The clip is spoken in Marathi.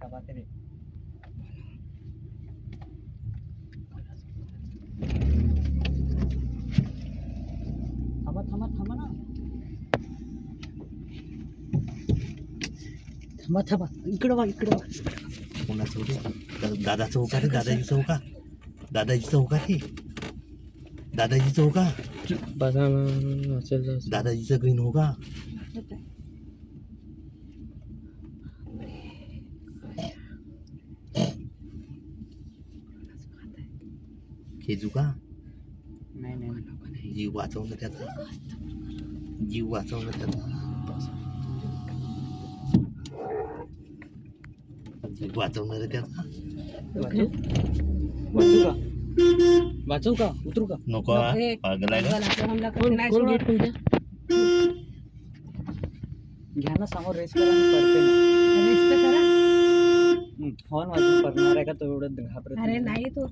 पाहते रे. थांबा थांबा थांबा ना. थांबा थांबा इकडं वा इकडं वा. कोणाचं होते दादा चौका रे दादाजी चौका दादाजी चौका रे दादाजी चौका दादाजीचं ग्रीन हो का खेजू का नाही नाही जीव वाचवणं त्याचा जीव वाचवणं त्याचा जीव वाचवणार आहे त्याचा वाचू का वाचू का उतरू का नको पागल आहे का घ्या ना समोर रेस करा आणि पडते ना रेस्ट करा. फोन वाजून पडणार आहे का तो एवढं घाबरत अरे नाही. नाही तो